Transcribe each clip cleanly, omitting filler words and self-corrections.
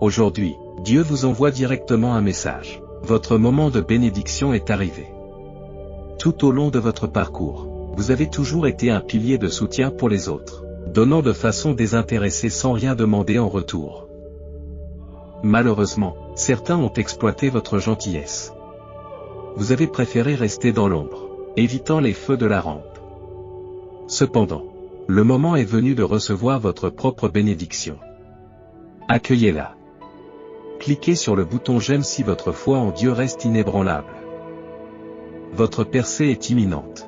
Aujourd'hui, Dieu vous envoie directement un message. Votre moment de bénédiction est arrivé. Tout au long de votre parcours, vous avez toujours été un pilier de soutien pour les autres, donnant de façon désintéressée sans rien demander en retour. Malheureusement, certains ont exploité votre gentillesse. Vous avez préféré rester dans l'ombre, évitant les feux de la rampe. Cependant, le moment est venu de recevoir votre propre bénédiction. Accueillez-la. Cliquez sur le bouton j'aime si votre foi en Dieu reste inébranlable. Votre percée est imminente.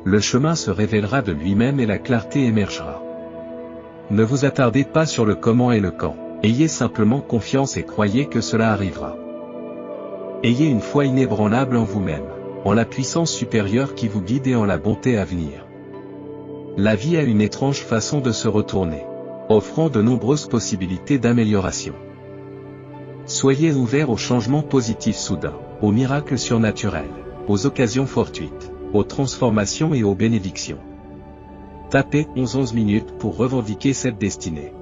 Le chemin se révélera de lui-même et la clarté émergera. Ne vous attardez pas sur le comment et le quand, ayez simplement confiance et croyez que cela arrivera. Ayez une foi inébranlable en vous-même, en la puissance supérieure qui vous guide et en la bonté à venir. La vie a une étrange façon de se retourner, offrant de nombreuses possibilités d'amélioration. Soyez ouverts aux changements positifs soudains, aux miracles surnaturels, aux occasions fortuites, aux transformations et aux bénédictions. Tapez 11 minutes pour revendiquer cette destinée.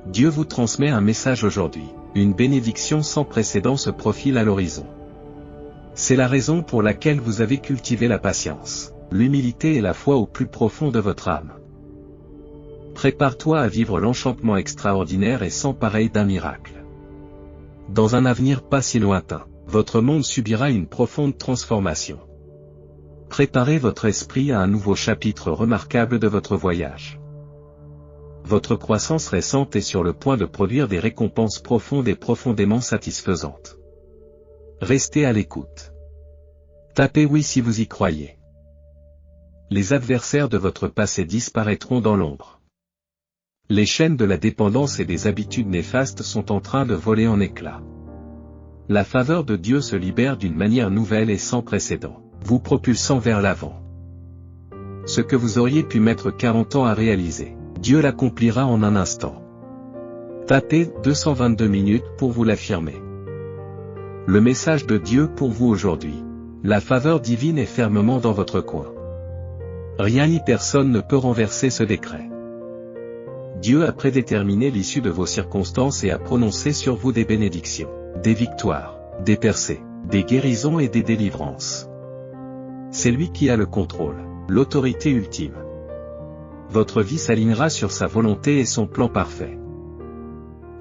Dieu vous transmet un message aujourd'hui, une bénédiction sans précédent se profile à l'horizon. C'est la raison pour laquelle vous avez cultivé la patience, l'humilité et la foi au plus profond de votre âme. Prépare-toi à vivre l'enchantement extraordinaire et sans pareil d'un miracle. Dans un avenir pas si lointain, votre monde subira une profonde transformation. Préparez votre esprit à un nouveau chapitre remarquable de votre voyage. Votre croissance récente est sur le point de produire des récompenses profondes et profondément satisfaisantes. Restez à l'écoute. Tapez oui si vous y croyez. Les adversaires de votre passé disparaîtront dans l'ombre. Les chaînes de la dépendance et des habitudes néfastes sont en train de voler en éclats. La faveur de Dieu se libère d'une manière nouvelle et sans précédent, vous propulsant vers l'avant. Ce que vous auriez pu mettre 40 ans à réaliser, Dieu l'accomplira en un instant. Tapez 222 minutes pour vous l'affirmer. Le message de Dieu pour vous aujourd'hui. La faveur divine est fermement dans votre coin. Rien ni personne ne peut renverser ce décret. Dieu a prédéterminé l'issue de vos circonstances et a prononcé sur vous des bénédictions, des victoires, des percées, des guérisons et des délivrances. C'est lui qui a le contrôle, l'autorité ultime. Votre vie s'alignera sur sa volonté et son plan parfait.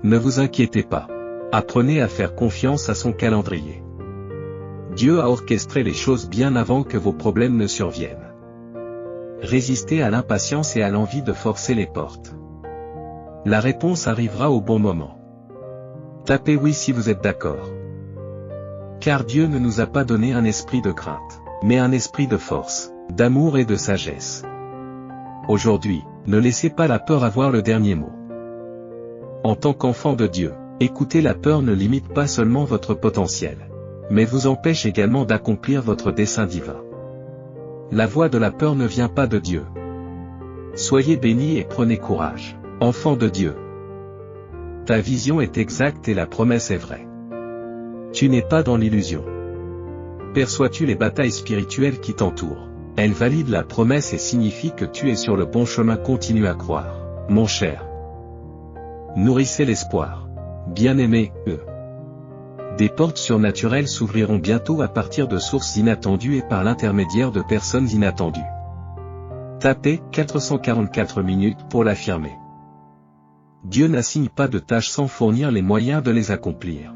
Ne vous inquiétez pas. Apprenez à faire confiance à son calendrier. Dieu a orchestré les choses bien avant que vos problèmes ne surviennent. Résistez à l'impatience et à l'envie de forcer les portes. La réponse arrivera au bon moment. Tapez oui si vous êtes d'accord. Car Dieu ne nous a pas donné un esprit de crainte, mais un esprit de force, d'amour et de sagesse. Aujourd'hui, ne laissez pas la peur avoir le dernier mot. En tant qu'enfant de Dieu, écoutez, la peur ne limite pas seulement votre potentiel, mais vous empêche également d'accomplir votre dessein divin. La voix de la peur ne vient pas de Dieu. Soyez bénis et prenez courage, enfant de Dieu. Ta vision est exacte et la promesse est vraie. Tu n'es pas dans l'illusion. Perçois-tu les batailles spirituelles qui t'entourent? Elles valident la promesse et signifient que tu es sur le bon chemin. Continue à croire, mon cher. Nourrissez l'espoir. Bien-aimés, Des portes surnaturelles s'ouvriront bientôt à partir de sources inattendues et par l'intermédiaire de personnes inattendues. Tapez 444 minutes pour l'affirmer. Dieu n'assigne pas de tâches sans fournir les moyens de les accomplir.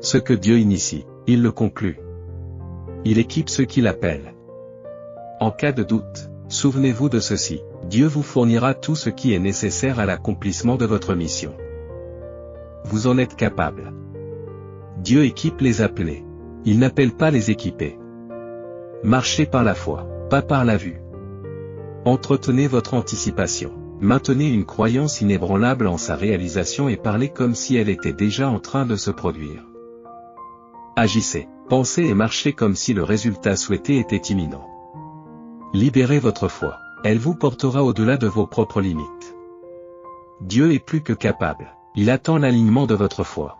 Ce que Dieu initie, il le conclut. Il équipe ceux qui l'appellent. En cas de doute, souvenez-vous de ceci, Dieu vous fournira tout ce qui est nécessaire à l'accomplissement de votre mission. Vous en êtes capable. Dieu équipe les appelés. Il n'appelle pas les équipés. Marchez par la foi, pas par la vue. Entretenez votre anticipation. Maintenez une croyance inébranlable en sa réalisation et parlez comme si elle était déjà en train de se produire. Agissez, pensez et marchez comme si le résultat souhaité était imminent. Libérez votre foi, elle vous portera au-delà de vos propres limites. Dieu est plus que capable, il attend l'alignement de votre foi.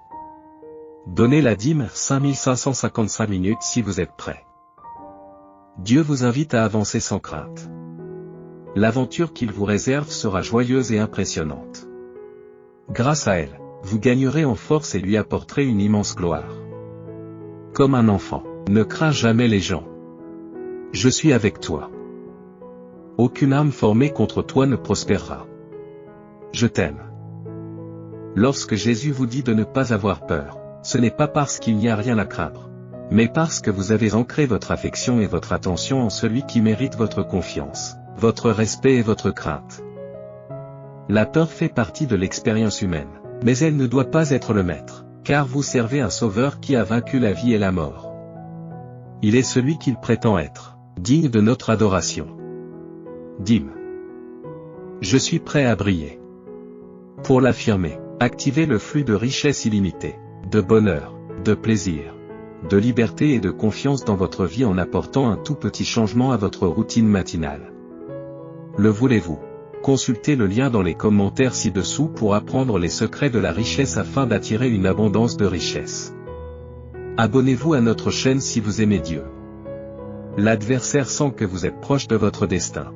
Donnez la dîme 5555 minutes si vous êtes prêt. Dieu vous invite à avancer sans crainte. L'aventure qu'il vous réserve sera joyeuse et impressionnante. Grâce à elle, vous gagnerez en force et lui apporterez une immense gloire. Comme un enfant, ne crains jamais les gens. Je suis avec toi. Aucune arme formée contre toi ne prospérera. Je t'aime. Lorsque Jésus vous dit de ne pas avoir peur, ce n'est pas parce qu'il n'y a rien à craindre, mais parce que vous avez ancré votre affection et votre attention en celui qui mérite votre confiance, votre respect et votre crainte. La peur fait partie de l'expérience humaine, mais elle ne doit pas être le maître, car vous servez un Sauveur qui a vaincu la vie et la mort. Il est celui qu'il prétend être, digne de notre adoration. Dîme. Je suis prêt à briller. Pour l'affirmer, activez le flux de richesse illimitée, de bonheur, de plaisir, de liberté et de confiance dans votre vie en apportant un tout petit changement à votre routine matinale. Le voulez-vous? Consultez le lien dans les commentaires ci-dessous pour apprendre les secrets de la richesse afin d'attirer une abondance de richesse. Abonnez-vous à notre chaîne si vous aimez Dieu. L'adversaire sent que vous êtes proche de votre destin.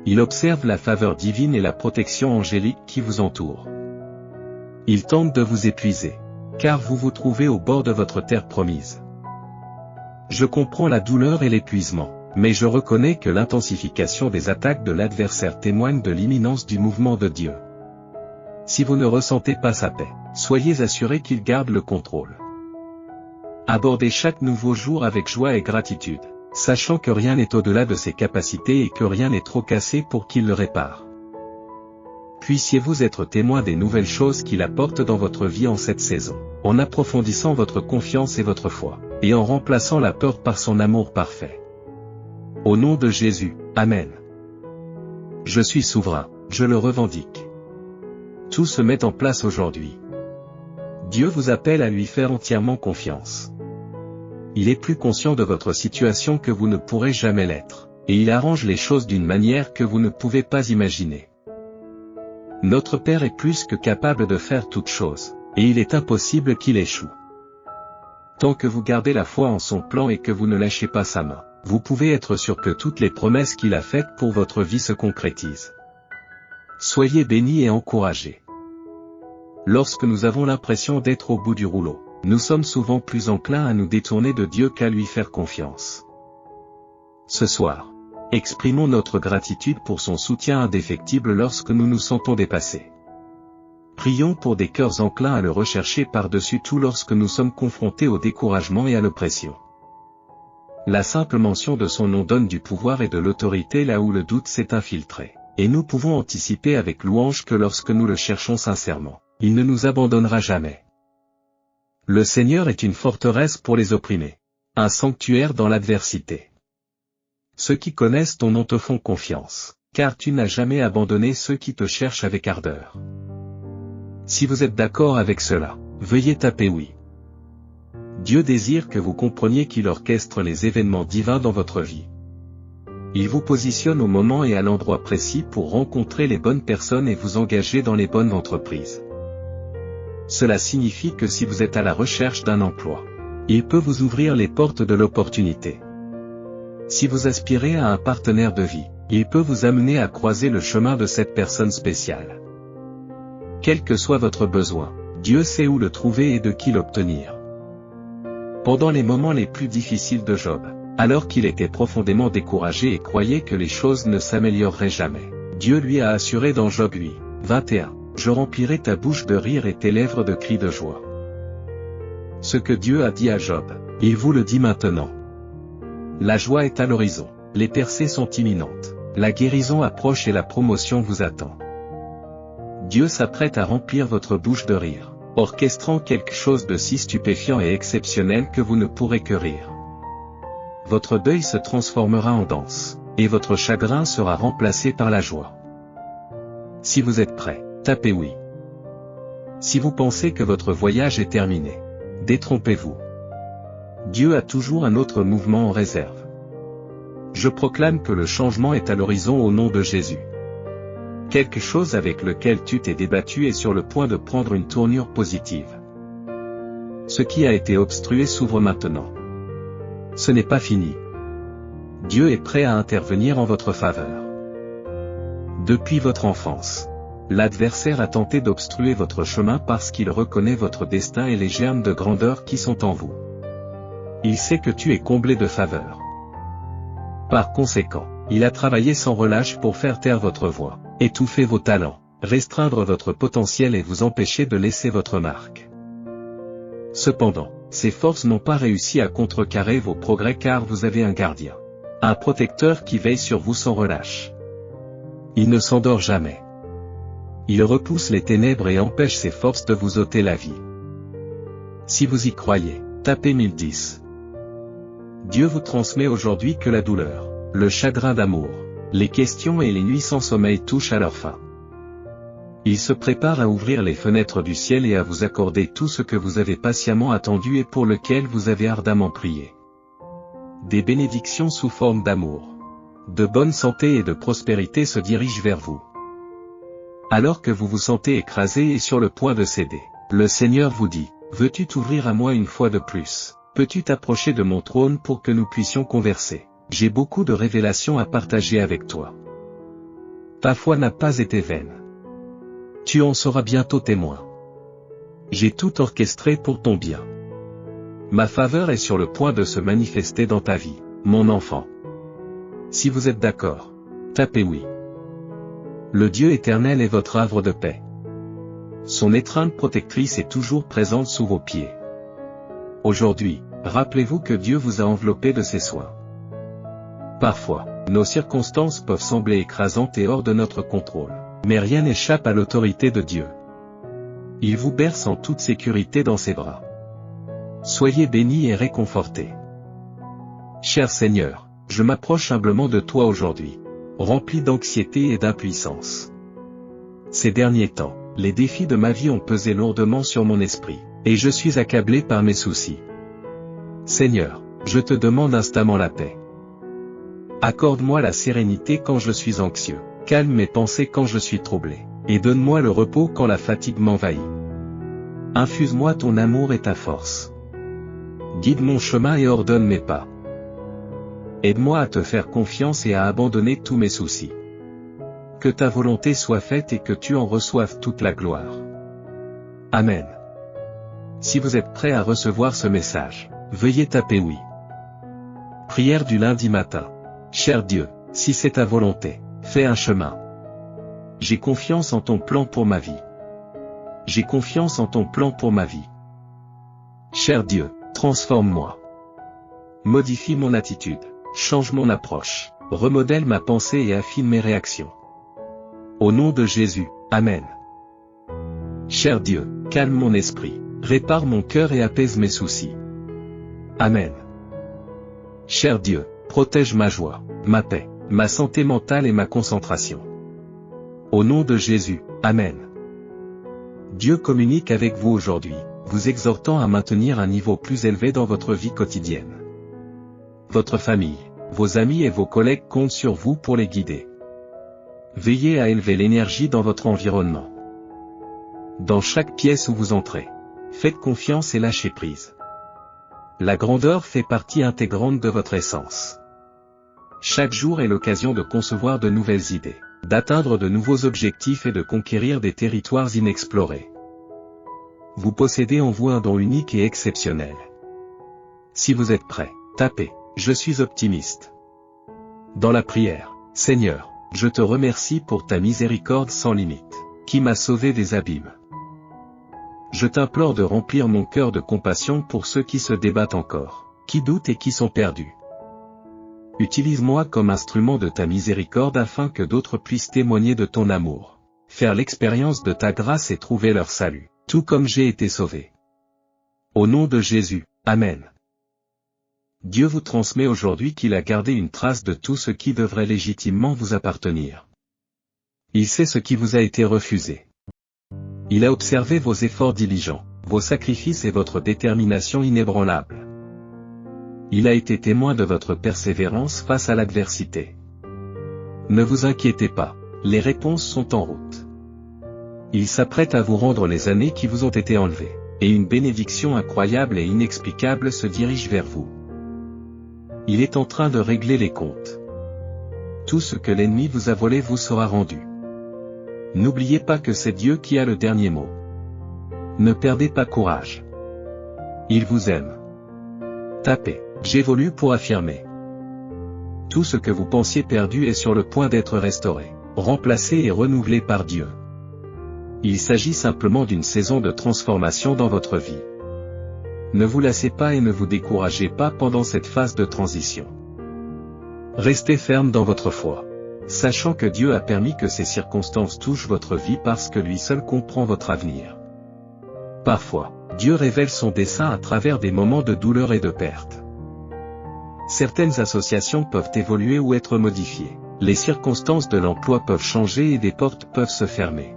Il observe la faveur divine et la protection angélique qui vous entoure. Il tente de vous épuiser, car vous vous trouvez au bord de votre terre promise. Je comprends la douleur et l'épuisement, mais je reconnais que l'intensification des attaques de l'adversaire témoigne de l'imminence du mouvement de Dieu. Si vous ne ressentez pas sa paix, soyez assurés qu'il garde le contrôle. Abordez chaque nouveau jour avec joie et gratitude, sachant que rien n'est au-delà de ses capacités et que rien n'est trop cassé pour qu'il le répare. Puissiez-vous être témoin des nouvelles choses qu'il apporte dans votre vie en cette saison, en approfondissant votre confiance et votre foi, et en remplaçant la peur par son amour parfait. Au nom de Jésus, Amen. Je suis souverain, je le revendique. Tout se met en place aujourd'hui. Dieu vous appelle à lui faire entièrement confiance. Il est plus conscient de votre situation que vous ne pourrez jamais l'être, et il arrange les choses d'une manière que vous ne pouvez pas imaginer. Notre Père est plus que capable de faire toutes choses, et il est impossible qu'il échoue. Tant que vous gardez la foi en son plan et que vous ne lâchez pas sa main, vous pouvez être sûr que toutes les promesses qu'il a faites pour votre vie se concrétisent. Soyez bénis et encouragés. Lorsque nous avons l'impression d'être au bout du rouleau, nous sommes souvent plus enclins à nous détourner de Dieu qu'à lui faire confiance. Ce soir, exprimons notre gratitude pour son soutien indéfectible lorsque nous nous sentons dépassés. Prions pour des cœurs enclins à le rechercher par-dessus tout lorsque nous sommes confrontés au découragement et à l'oppression. La simple mention de son nom donne du pouvoir et de l'autorité là où le doute s'est infiltré, et nous pouvons anticiper avec louange que lorsque nous le cherchons sincèrement, il ne nous abandonnera jamais. Le Seigneur est une forteresse pour les opprimés, un sanctuaire dans l'adversité. Ceux qui connaissent ton nom te font confiance, car tu n'as jamais abandonné ceux qui te cherchent avec ardeur. Si vous êtes d'accord avec cela, veuillez taper oui. Dieu désire que vous compreniez qu'il orchestre les événements divins dans votre vie. Il vous positionne au moment et à l'endroit précis pour rencontrer les bonnes personnes et vous engager dans les bonnes entreprises. Cela signifie que si vous êtes à la recherche d'un emploi, il peut vous ouvrir les portes de l'opportunité. Si vous aspirez à un partenaire de vie, il peut vous amener à croiser le chemin de cette personne spéciale. Quel que soit votre besoin, Dieu sait où le trouver et de qui l'obtenir. Pendant les moments les plus difficiles de Job, alors qu'il était profondément découragé et croyait que les choses ne s'amélioreraient jamais, Dieu lui a assuré dans Job 8, 21, « Je remplirai ta bouche de rire et tes lèvres de cris de joie. » Ce que Dieu a dit à Job, il vous le dit maintenant. La joie est à l'horizon, les percées sont imminentes, la guérison approche et la promotion vous attend. Dieu s'apprête à remplir votre bouche de rire, orchestrant quelque chose de si stupéfiant et exceptionnel que vous ne pourrez que rire. Votre deuil se transformera en danse, et votre chagrin sera remplacé par la joie. Si vous êtes prêt, tapez oui. Si vous pensez que votre voyage est terminé, détrompez-vous. Dieu a toujours un autre mouvement en réserve. Je proclame que le changement est à l'horizon au nom de Jésus. Quelque chose avec lequel tu t'es débattu est sur le point de prendre une tournure positive. Ce qui a été obstrué s'ouvre maintenant. Ce n'est pas fini. Dieu est prêt à intervenir en votre faveur. Depuis votre enfance, L'adversaire a tenté d'obstruer votre chemin parce qu'il reconnaît votre destin et les germes de grandeur qui sont en vous. Il sait que tu es comblé de faveur. Par conséquent, il a travaillé sans relâche pour faire taire votre voix, étouffer vos talents, restreindre votre potentiel et vous empêcher de laisser votre marque. Cependant, ces forces n'ont pas réussi à contrecarrer vos progrès car vous avez un gardien. Un protecteur qui veille sur vous sans relâche. Il ne s'endort jamais. Il repousse les ténèbres et empêche ces forces de vous ôter la vie. Si vous y croyez, tapez 1010. Dieu vous transmet aujourd'hui que la douleur, le chagrin d'amour, les questions et les nuits sans sommeil touchent à leur fin. Il se prépare à ouvrir les fenêtres du ciel et à vous accorder tout ce que vous avez patiemment attendu et pour lequel vous avez ardemment prié. Des bénédictions sous forme d'amour, de bonne santé et de prospérité se dirigent vers vous. Alors que vous vous sentez écrasé et sur le point de céder, le Seigneur vous dit, « Veux-tu t'ouvrir à moi une fois de plus? Peux-tu t'approcher de mon trône pour que nous puissions converser? J'ai beaucoup de révélations à partager avec toi. » Ta foi n'a pas été vaine. Tu en seras bientôt témoin. J'ai tout orchestré pour ton bien. Ma faveur est sur le point de se manifester dans ta vie, mon enfant. Si vous êtes d'accord, tapez oui. Le Dieu éternel est votre havre de paix. Son étreinte protectrice est toujours présente sous vos pieds. Aujourd'hui, rappelez-vous que Dieu vous a enveloppé de ses soins. Parfois, nos circonstances peuvent sembler écrasantes et hors de notre contrôle, mais rien n'échappe à l'autorité de Dieu. Il vous berce en toute sécurité dans ses bras. Soyez bénis et réconfortés. Cher Seigneur, je m'approche humblement de toi aujourd'hui, rempli d'anxiété et d'impuissance. Ces derniers temps, les défis de ma vie ont pesé lourdement sur mon esprit, et je suis accablé par mes soucis. Seigneur, je te demande instamment la paix. Accorde-moi la sérénité quand je suis anxieux, calme mes pensées quand je suis troublé, et donne-moi le repos quand la fatigue m'envahit. Infuse-moi ton amour et ta force. Guide mon chemin et ordonne mes pas. Aide-moi à te faire confiance et à abandonner tous mes soucis. Que ta volonté soit faite et que tu en reçoives toute la gloire. Amen. Si vous êtes prêt à recevoir ce message, veuillez taper oui. Prière du lundi matin. Cher Dieu, si c'est ta volonté, fais un chemin. J'ai confiance en ton plan pour ma vie. J'ai confiance en ton plan pour ma vie. Cher Dieu, transforme-moi. Modifie mon attitude, change mon approche, remodèle ma pensée et affine mes réactions. Au nom de Jésus, Amen. Cher Dieu, calme mon esprit, répare mon cœur et apaise mes soucis. Amen. Cher Dieu, protège ma joie, ma paix, ma santé mentale et ma concentration. Au nom de Jésus, Amen. Dieu communique avec vous aujourd'hui, vous exhortant à maintenir un niveau plus élevé dans votre vie quotidienne. Votre famille, vos amis et vos collègues comptent sur vous pour les guider. Veillez à élever l'énergie dans votre environnement. Dans chaque pièce où vous entrez, faites confiance et lâchez prise. La grandeur fait partie intégrante de votre essence. Chaque jour est l'occasion de concevoir de nouvelles idées, d'atteindre de nouveaux objectifs et de conquérir des territoires inexplorés. Vous possédez en vous un don unique et exceptionnel. Si vous êtes prêt, tapez « Je suis optimiste ». Dans la prière, Seigneur, je te remercie pour ta miséricorde sans limite, qui m'a sauvé des abîmes. Je t'implore de remplir mon cœur de compassion pour ceux qui se débattent encore, qui doutent et qui sont perdus. Utilise-moi comme instrument de ta miséricorde afin que d'autres puissent témoigner de ton amour, faire l'expérience de ta grâce et trouver leur salut, tout comme j'ai été sauvé. Au nom de Jésus, Amen. Dieu vous transmet aujourd'hui qu'il a gardé une trace de tout ce qui devrait légitimement vous appartenir. Il sait ce qui vous a été refusé. Il a observé vos efforts diligents, vos sacrifices et votre détermination inébranlable. Il a été témoin de votre persévérance face à l'adversité. Ne vous inquiétez pas, les réponses sont en route. Il s'apprête à vous rendre les années qui vous ont été enlevées, et une bénédiction incroyable et inexplicable se dirige vers vous. Il est en train de régler les comptes. Tout ce que l'ennemi vous a volé vous sera rendu. N'oubliez pas que c'est Dieu qui a le dernier mot. Ne perdez pas courage. Il vous aime. Tapez. J'évolue pour affirmer. Tout ce que vous pensiez perdu est sur le point d'être restauré, remplacé et renouvelé par Dieu. Il s'agit simplement d'une saison de transformation dans votre vie. Ne vous lassez pas et ne vous découragez pas pendant cette phase de transition. Restez ferme dans votre foi, sachant que Dieu a permis que ces circonstances touchent votre vie parce que lui seul comprend votre avenir. Parfois, Dieu révèle son dessein à travers des moments de douleur et de perte. Certaines associations peuvent évoluer ou être modifiées. Les circonstances de l'emploi peuvent changer et des portes peuvent se fermer.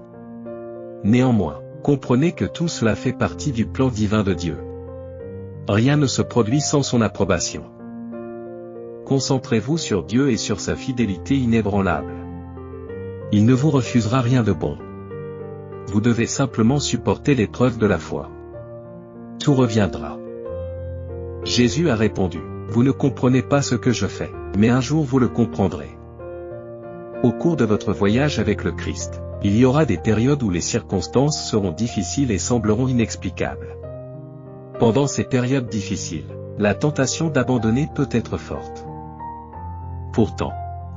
Néanmoins, comprenez que tout cela fait partie du plan divin de Dieu. Rien ne se produit sans son approbation. Concentrez-vous sur Dieu et sur sa fidélité inébranlable. Il ne vous refusera rien de bon. Vous devez simplement supporter l'épreuve de la foi. Tout reviendra. Jésus a répondu, « Vous ne comprenez pas ce que je fais, mais un jour vous le comprendrez. » Au cours de votre voyage avec le Christ, il y aura des périodes où les circonstances seront difficiles et sembleront inexplicables. Pendant ces périodes difficiles, la tentation d'abandonner peut être forte. Pourtant,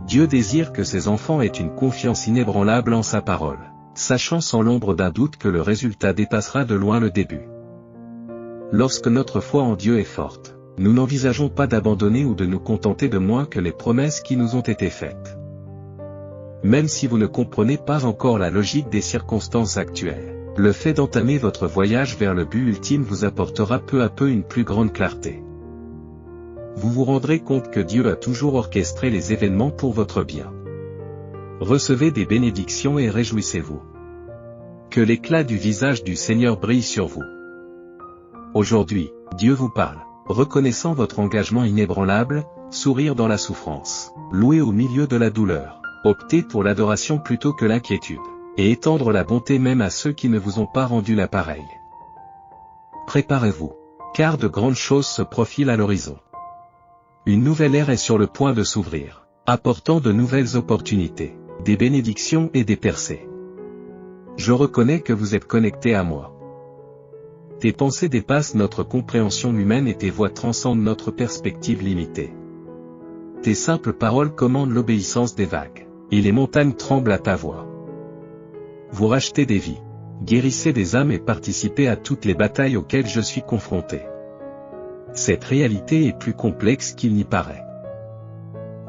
Dieu désire que ses enfants aient une confiance inébranlable en sa parole, sachant sans l'ombre d'un doute que le résultat dépassera de loin le début. Lorsque notre foi en Dieu est forte, nous n'envisageons pas d'abandonner ou de nous contenter de moins que les promesses qui nous ont été faites. Même si vous ne comprenez pas encore la logique des circonstances actuelles, le fait d'entamer votre voyage vers le but ultime vous apportera peu à peu une plus grande clarté. Vous vous rendrez compte que Dieu a toujours orchestré les événements pour votre bien. Recevez des bénédictions et réjouissez-vous. Que l'éclat du visage du Seigneur brille sur vous. Aujourd'hui, Dieu vous parle, reconnaissant votre engagement inébranlable, sourire dans la souffrance, louer au milieu de la douleur, opter pour l'adoration plutôt que l'inquiétude, et étendre la bonté même à ceux qui ne vous ont pas rendu l'appareil. Préparez-vous, car de grandes choses se profilent à l'horizon. Une nouvelle ère est sur le point de s'ouvrir, apportant de nouvelles opportunités, des bénédictions et des percées. Je reconnais que vous êtes connectés à moi. Tes pensées dépassent notre compréhension humaine et tes voix transcendent notre perspective limitée. Tes simples paroles commandent l'obéissance des vagues, et les montagnes tremblent à ta voix. Vous rachetez des vies, guérissez des âmes et participez à toutes les batailles auxquelles je suis confronté. Cette réalité est plus complexe qu'il n'y paraît.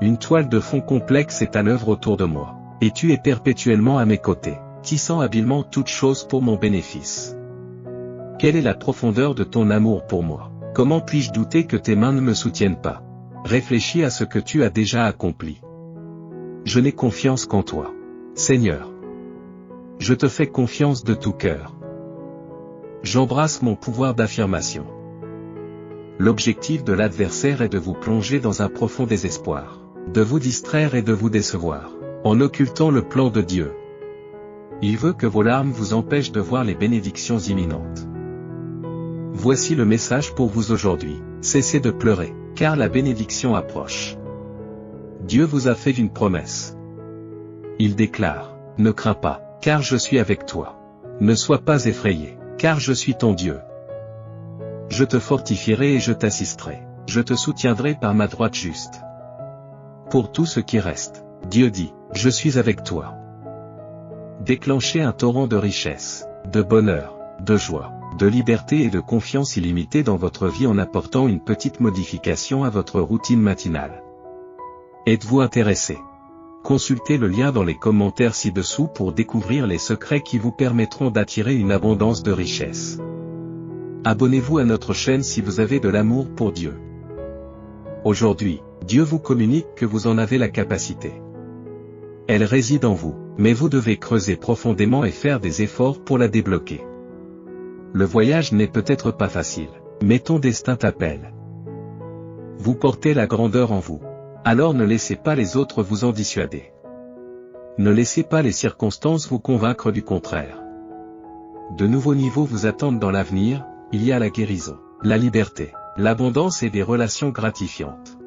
Une toile de fond complexe est à l'œuvre autour de moi, et tu es perpétuellement à mes côtés, tissant habilement toutes choses pour mon bénéfice. Quelle est la profondeur de ton amour pour moi? Comment puis-je douter que tes mains ne me soutiennent pas? Réfléchis à ce que tu as déjà accompli. Je n'ai confiance qu'en toi, Seigneur. Je te fais confiance de tout cœur. J'embrasse mon pouvoir d'affirmation. L'objectif de l'adversaire est de vous plonger dans un profond désespoir, de vous distraire et de vous décevoir, en occultant le plan de Dieu. Il veut que vos larmes vous empêchent de voir les bénédictions imminentes. Voici le message pour vous aujourd'hui, cessez de pleurer, car la bénédiction approche. Dieu vous a fait une promesse. Il déclare, ne crains pas, car je suis avec toi. Ne sois pas effrayé, car je suis ton Dieu. Je te fortifierai et je t'assisterai, je te soutiendrai par ma droite juste. Pour tout ce qui reste, Dieu dit, je suis avec toi. Déclenchez un torrent de richesse, de bonheur, de joie, de liberté et de confiance illimitée dans votre vie en apportant une petite modification à votre routine matinale. Êtes-vous intéressé? Consultez le lien dans les commentaires ci-dessous pour découvrir les secrets qui vous permettront d'attirer une abondance de richesse. Abonnez-vous à notre chaîne si vous avez de l'amour pour Dieu. Aujourd'hui, Dieu vous communique que vous en avez la capacité. Elle réside en vous, mais vous devez creuser profondément et faire des efforts pour la débloquer. Le voyage n'est peut-être pas facile, mais ton destin t'appelle. Vous portez la grandeur en vous. Alors ne laissez pas les autres vous en dissuader. Ne laissez pas les circonstances vous convaincre du contraire. De nouveaux niveaux vous attendent dans l'avenir, il y a la guérison, la liberté, l'abondance et des relations gratifiantes.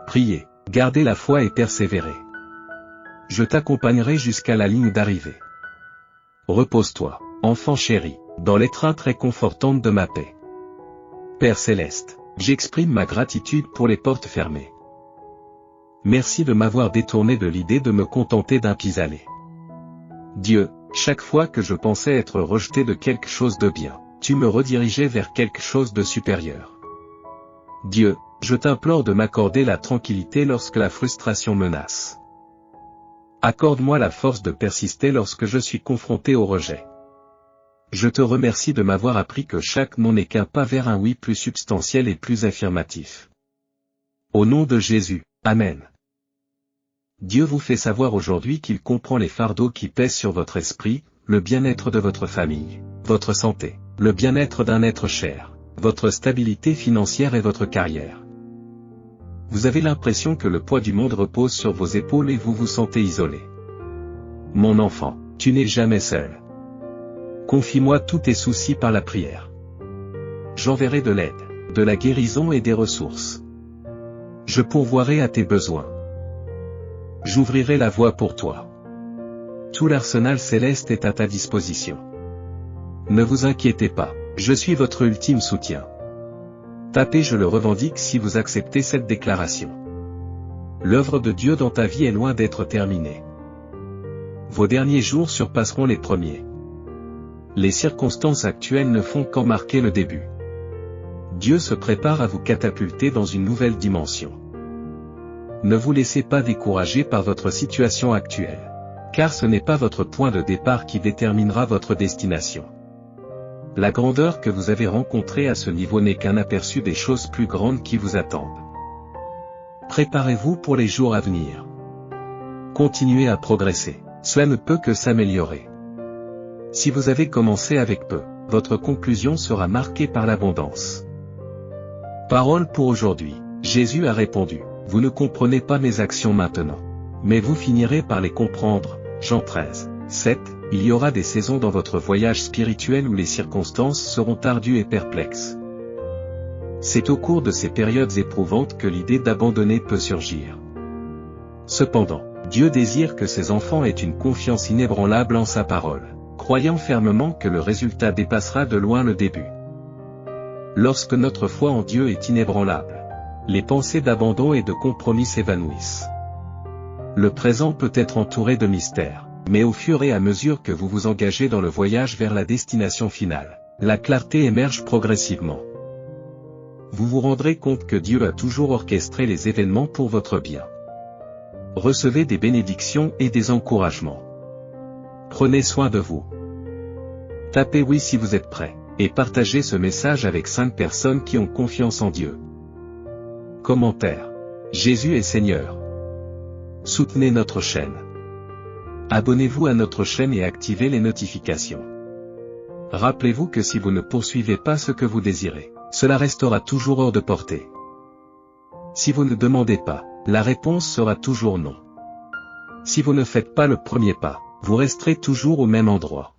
Priez, gardez la foi et persévérez. Je t'accompagnerai jusqu'à la ligne d'arrivée. Repose-toi, enfant chéri, dans l'étreinte réconfortante de ma paix. Père céleste, j'exprime ma gratitude pour les portes fermées. Merci de m'avoir détourné de l'idée de me contenter d'un pis-aller. Dieu, chaque fois que je pensais être rejeté de quelque chose de bien, tu me redirigeais vers quelque chose de supérieur. Dieu, je t'implore de m'accorder la tranquillité lorsque la frustration menace. Accorde-moi la force de persister lorsque je suis confronté au rejet. Je te remercie de m'avoir appris que chaque non n'est qu'un pas vers un oui plus substantiel et plus affirmatif. Au nom de Jésus, Amen. Dieu vous fait savoir aujourd'hui qu'il comprend les fardeaux qui pèsent sur votre esprit, le bien-être de votre famille, votre santé, le bien-être d'un être cher, votre stabilité financière et votre carrière. Vous avez l'impression que le poids du monde repose sur vos épaules et vous vous sentez isolé. Mon enfant, tu n'es jamais seul. Confie-moi tous tes soucis par la prière. J'enverrai de l'aide, de la guérison et des ressources. Je pourvoirai à tes besoins. J'ouvrirai la voie pour toi. Tout l'arsenal céleste est à ta disposition. Ne vous inquiétez pas, je suis votre ultime soutien. Tapez je le revendique si vous acceptez cette déclaration. L'œuvre de Dieu dans ta vie est loin d'être terminée. Vos derniers jours surpasseront les premiers. Les circonstances actuelles ne font qu'en marquer le début. Dieu se prépare à vous catapulter dans une nouvelle dimension. Ne vous laissez pas décourager par votre situation actuelle, car ce n'est pas votre point de départ qui déterminera votre destination. La grandeur que vous avez rencontrée à ce niveau n'est qu'un aperçu des choses plus grandes qui vous attendent. Préparez-vous pour les jours à venir. Continuez à progresser, cela ne peut que s'améliorer. Si vous avez commencé avec peu, votre conclusion sera marquée par l'abondance. Parole pour aujourd'hui. Jésus a répondu, vous ne comprenez pas mes actions maintenant, mais vous finirez par les comprendre. Jean 13, 7. Il y aura des saisons dans votre voyage spirituel où les circonstances seront ardues et perplexes. C'est au cours de ces périodes éprouvantes que l'idée d'abandonner peut surgir. Cependant, Dieu désire que ses enfants aient une confiance inébranlable en sa parole, croyant fermement que le résultat dépassera de loin le début. Lorsque notre foi en Dieu est inébranlable, les pensées d'abandon et de compromis s'évanouissent. Le présent peut être entouré de mystères, mais au fur et à mesure que vous vous engagez dans le voyage vers la destination finale, la clarté émerge progressivement. Vous vous rendrez compte que Dieu a toujours orchestré les événements pour votre bien. Recevez des bénédictions et des encouragements. Prenez soin de vous. Tapez oui si vous êtes prêt, et partagez ce message avec 5 personnes qui ont confiance en Dieu. Commentaire. Jésus est Seigneur. Soutenez notre chaîne. Abonnez-vous à notre chaîne et activez les notifications. Rappelez-vous que si vous ne poursuivez pas ce que vous désirez, cela restera toujours hors de portée. Si vous ne demandez pas, la réponse sera toujours non. Si vous ne faites pas le premier pas, vous resterez toujours au même endroit.